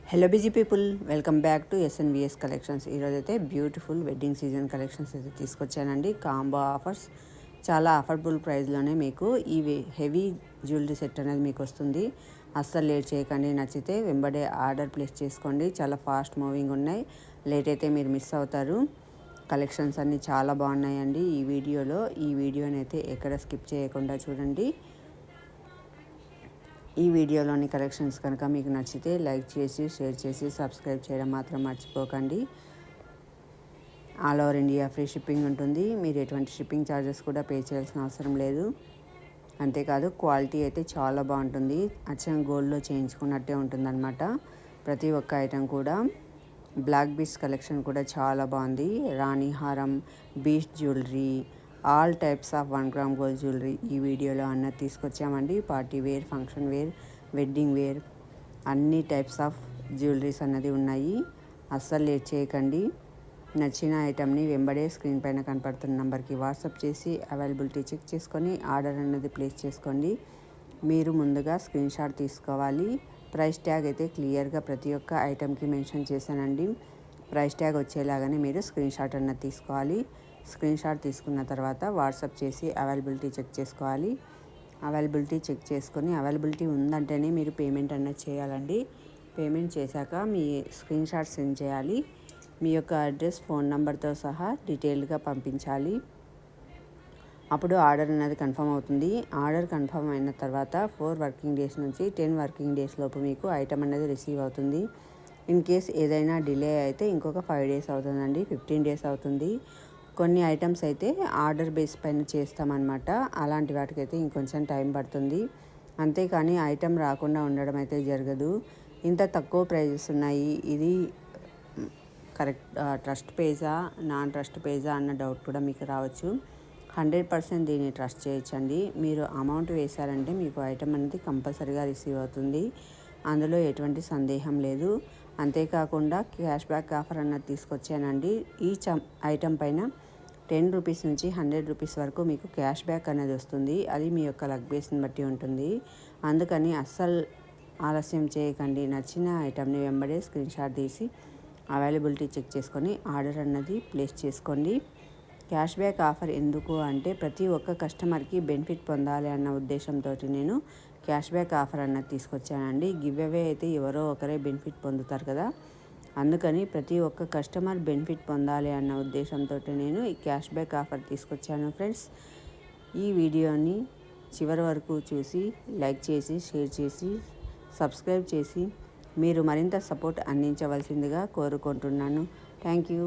Hello busy people, welcome back to SNVS collections. ఈరోజైతే beautiful wedding season collections అయితే తీసుకొచ్చానండి. Combo offers, చాలా affordable ప్రైస్లోనే మీకు ఈ హెవీ జ్యువెలరీ సెట్ అనేది మీకు వస్తుంది. అస్సలు లేట్ చేయకండి. నచ్చితే వెంబడే ఆర్డర్ ప్లేస్ చేసుకోండి. చాలా ఫాస్ట్ మూవింగ్ ఉన్నాయి. లేట్ అయితే మీరు మిస్ అవుతారు. కలెక్షన్స్ అన్నీ చాలా బాగున్నాయండి. ఈ వీడియోని అయితే ఎక్కడ స్కిప్ చేయకుండా చూడండి. ఈ వీడియోలోని కలెక్షన్స్ కనుక మీకు నచ్చితే లైక్ చేసి, షేర్ చేసి, సబ్స్క్రైబ్ చేయడం మాత్రం మర్చిపోకండి. All over India free shipping ఉంటుంది. మీరు ఎటువంటి షిప్పింగ్ ఛార్జెస్ కూడా పే చేయాల్సిన అవసరం లేదు. అంతేకాదు క్వాలిటీ అయితే చాలా బాగుంటుంది. అచ్చం గోల్డ్లో చేయించుకున్నట్టే ఉంటుందన్నమాట. ప్రతి ఒక్క ఐటెం కూడా. బ్లాక్ బీడ్స్ కలెక్షన్ కూడా చాలా బాగుంది. రాణి హారం, beach jewellery, all types of 1 gram gold jewellery ఈ వీడియోలో అన్నది తీసుకొచ్చామండి. Party wear, function wear, wedding wear అన్ని టైప్స్ ఆఫ్ జ్యువెలరీస్ అన్నది ఉన్నాయి. అస్సలు లేట్ చేయకండి. నచ్చిన ఐటమ్ని వెంబడే స్క్రీన్ పైన కనపడుతున్న నెంబర్కి వాట్సాప్ చేసి అవైలబిలిటీ చెక్ చేసుకొని ఆర్డర్ అనేది ప్లేస్ చేసుకోండి. మీరు ముందుగా స్క్రీన్ షాట్ తీసుకోవాలి. ప్రైస్ ట్యాగ్ అయితే క్లియర్గా ప్రతి ఒక్క ఐటెంకి మెన్షన్ చేశానండి. ప్రైస్ ట్యాగ్ వచ్చేలాగానే మీరు స్క్రీన్ షాట్ అన్నది తీసుకోవాలి. స్క్రీన్ షాట్ తీసుకున్న తర్వాత వాట్సాప్ చేసి అవైలబిలిటీ చెక్ చేసుకోవాలి. అవైలబిలిటీ చెక్ చేసుకొని అవైలబిలిటీ ఉందంటేనే మీరు పేమెంట్ అన్నది చేయాలండి. పేమెంట్ చేశాక మీ స్క్రీన్ షాట్ సెండ్ చేయాలి. మీ యొక్క అడ్రస్, ఫోన్ నెంబర్తో సహా డీటెయిల్గా పంపించాలి. అప్పుడు ఆర్డర్ అనేది కన్ఫర్మ్ అవుతుంది. ఆర్డర్ కన్ఫర్మ్ అయిన తర్వాత 4 వర్కింగ్ డేస్ నుంచి 10 వర్కింగ్ డేస్ లోపు మీకు ఐటమ్ అనేది రిసీవ్ అవుతుంది. ఇన్ కేస్ ఏదైనా డిలే అయితే ఇంకొక 5 డేస్ అవుతుందండి, 15 డేస్ అవుతుంది. కొన్ని ఐటమ్స్ అయితే ఆర్డర్ బేస్ పైన చేస్తామన్నమాట. అలాంటి వాటికైతే ఇంకొంచెం టైం పడుతుంది. అంతేకాని ఐటమ్ రాకుండా ఉండడం అయితే జరగదు. ఇంత తక్కువ ప్రైజెస్ ఉన్నాయి. ఇది కరెక్ట్ ట్రస్ట్ పేజా, నాన్ ట్రస్ట్ పేజా అన్న డౌట్ కూడా మీకు రావచ్చు. 100% దీన్ని ట్రస్ట్ చేయొచ్చండి. మీరు అమౌంట్ వేశారంటే మీకు ఐటమ్ అనేది కంపల్సరీగా రిసీవ్ అవుతుంది. అందులో ఎటువంటి సందేహం లేదు. అంతేకాకుండా క్యాష్ బ్యాక్ ఆఫర్ అన్నది తీసుకొచ్చానండి. ఈచ్ ఐటమ్ పైన 10 రూపీస్ నుంచి 100 రూపీస్ వరకు మీకు క్యాష్ బ్యాక్ అనేది వస్తుంది. అది మీ యొక్క లక్ బేస్ని బట్టి ఉంటుంది. అందుకని అస్సలు ఆలస్యం చేయకండి. నచ్చిన ఐటమ్ని వెంబడే స్క్రీన్ షాట్ తీసి అవైలబిలిటీ చెక్ చేసుకొని ఆర్డర్ అన్నది ప్లేస్ చేసుకోండి. క్యాష్ బ్యాక్ ఆఫర్ ఎందుకు అంటే ప్రతి ఒక్క కస్టమర్కి బెనిఫిట్ పొందాలి అన్న ఉద్దేశంతో నేను క్యాష్ బ్యాక్ ఆఫర్ అన్నది తీసుకొచ్చానండి. గివ్ అవే అయితే ఎవరో ఒకరే బెనిఫిట్ పొందుతారు కదా, అందుకని ప్రతి ఒక్క కస్టమర్ బెనిఫిట్ పొందాలి అన్న ఉద్దేశంతో నేను ఈ క్యాష్ బ్యాక్ ఆఫర్ తీసుకొచ్చాను ఫ్రెండ్స్. ఈ వీడియోని చివరి వరకు చూసి లైక్ చేసి, షేర్ చేసి, సబ్స్క్రైబ్ చేసి మీరు మరింత సపోర్ట్ అందించవలసిందిగా కోరుకుంటున్నాను. Thank you.